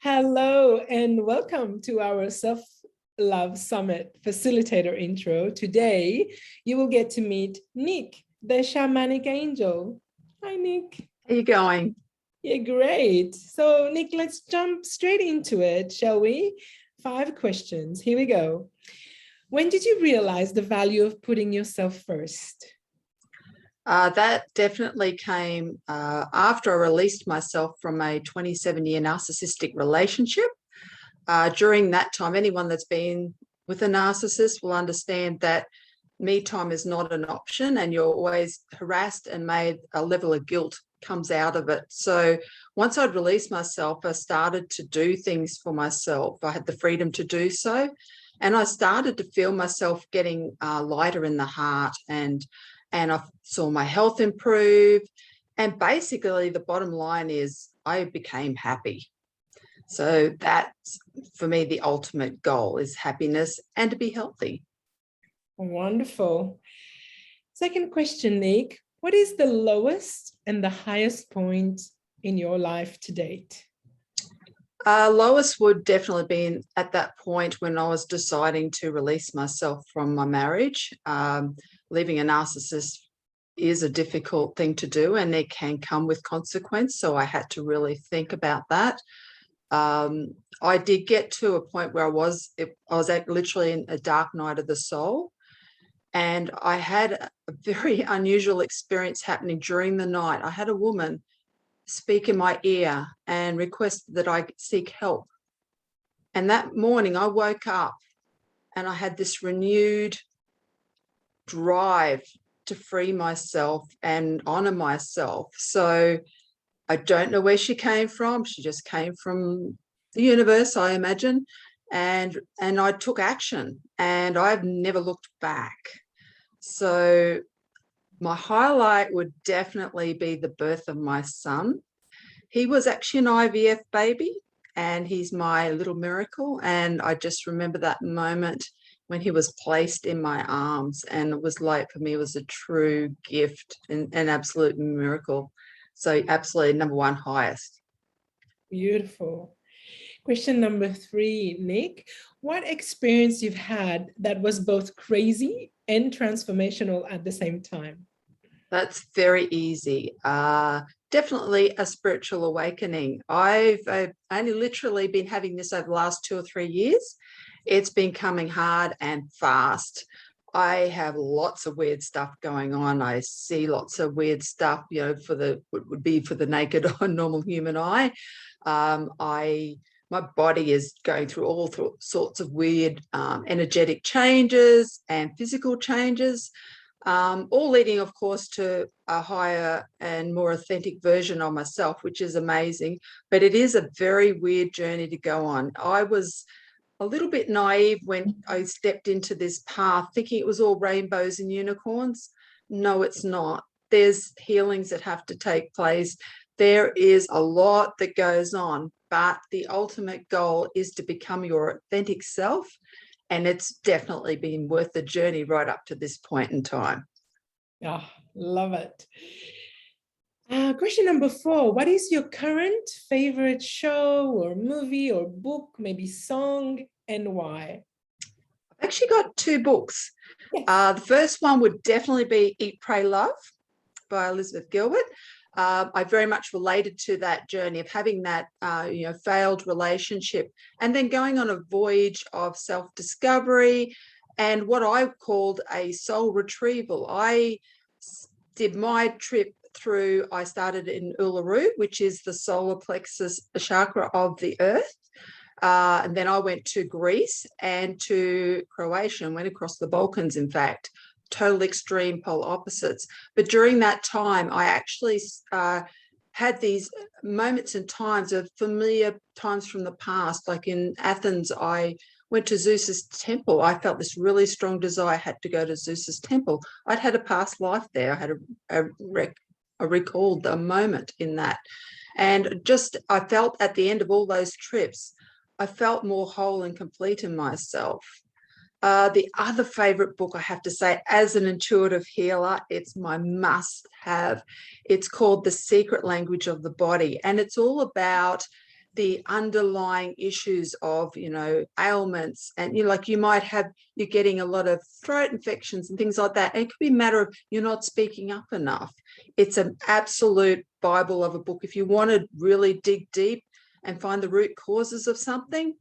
Hello and welcome to our Self-Love Summit Facilitator Intro. Today, you will get to meet Nick, the Shamanic Angel. Hi, Nick. How are you going? Yeah, great. So, Nick, let's jump straight into it, shall we? 5 questions. Here we go. When did you realize the value of putting yourself first? That definitely came after I released myself from a 27-year narcissistic relationship. During that time, anyone that's been with a narcissist will understand that me time is not an option and you're always harassed and made a level of guilt comes out of it. So once I'd released myself, I started to do things for myself. I had the freedom to do so. And I started to feel myself getting lighter in the heart and I saw my health improve. And basically the bottom line is I became happy. So that's, for me, the ultimate goal is happiness and to be healthy. Wonderful. Second question, Nick. What is the lowest and the highest point in your life to date? Lowest would definitely be at that point when I was deciding to release myself from my marriage. Leaving a narcissist is a difficult thing to do and it can come with consequence. So I had to really think about that. I did get to a point where I was literally in a dark night of the soul. And I had a very unusual experience happening during the night. I had a woman speak in my ear and request that I seek help. And that morning I woke up and I had this renewed drive to free myself and honor myself. So I don't know where she came from. She just came from the universe, I imagine. And I took action and I've never looked back. So my highlight would definitely be the birth of my son. He was actually an IVF baby and he's my little miracle. And I just remember that moment when he was placed in my arms, and it was like, for me, it was a true gift and an absolute miracle. So absolutely number one, highest. Beautiful. Question number 3, Nick. What experience you've had that was both crazy and transformational at the same time? That's very easy. Definitely a spiritual awakening. I've only literally been having this over the last 2 or 3 years. It's been coming hard and fast. I have lots of weird stuff going on. I see lots of weird stuff, would be for the naked or normal human eye. My body is going through all sorts of weird energetic changes and physical changes, all leading, of course, to a higher and more authentic version of myself, which is amazing. But it is a very weird journey to go on. I was a little bit naive when I stepped into this path, thinking it was all rainbows and unicorns. No, it's not. There's healings that have to take place. There is a lot that goes on, but the ultimate goal is to become your authentic self. And it's definitely been worth the journey right up to this point in time. Oh, love it. Question number 4. What is your current favorite show or movie or book, maybe song, and why? I've actually got 2 books. Yes. The first one would definitely be Eat, Pray, Love by Elizabeth Gilbert. I very much related to that journey of having that, failed relationship and then going on a voyage of self-discovery and what I called a soul retrieval. I did my trip through, I started in Uluru, which is the solar plexus chakra of the earth. And then I went to Greece and to Croatia and went across the Balkans, in fact. Total extreme polar opposites. But during that time, I actually had these moments and times of familiar times from the past. Like in Athens, I went to Zeus's temple. I felt this really strong desire I had to go to Zeus's temple. I'd had a past life there. I had I recalled a moment in that. And just, I felt at the end of all those trips, I felt more whole and complete in myself. The other favorite book, I have to say, as an intuitive healer, it's my must have. It's called The Secret Language of the Body. And it's all about the underlying issues of, ailments. And you're getting a lot of throat infections and things like that. And it could be a matter of you're not speaking up enough. It's an absolute Bible of a book. If you want to really dig deep and find the root causes of something,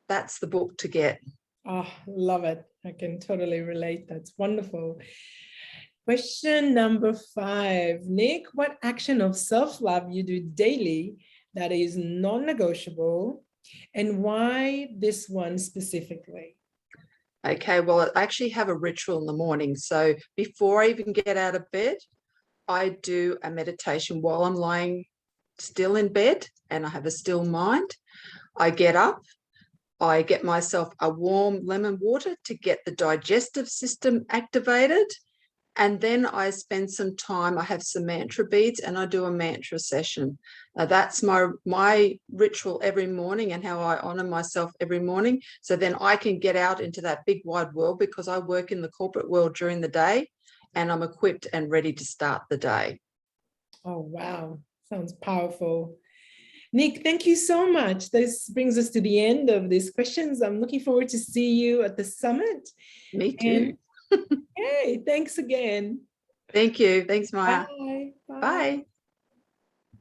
that's the book to get. Oh, love it. I can totally relate. That's wonderful. Question number 5. Nick, what action of self-love you do daily that is non-negotiable, and why this one specifically? Okay, well, I actually have a ritual in the morning. So before I even get out of bed, I do a meditation while I'm lying still in bed and I have a still mind. I get up, I get myself a warm lemon water to get the digestive system activated. And then I spend some time, I have some mantra beads and I do a mantra session. That's my ritual every morning and how I honor myself every morning. So then I can get out into that big wide world, because I work in the corporate world during the day and I'm equipped and ready to start the day. Oh, wow. Sounds powerful. Nick, thank you so much. This brings us to the end of these questions. I'm looking forward to see you at the summit. Me too. Hey, thanks again. Thank you. Thanks, Maya. Bye. Bye. Bye.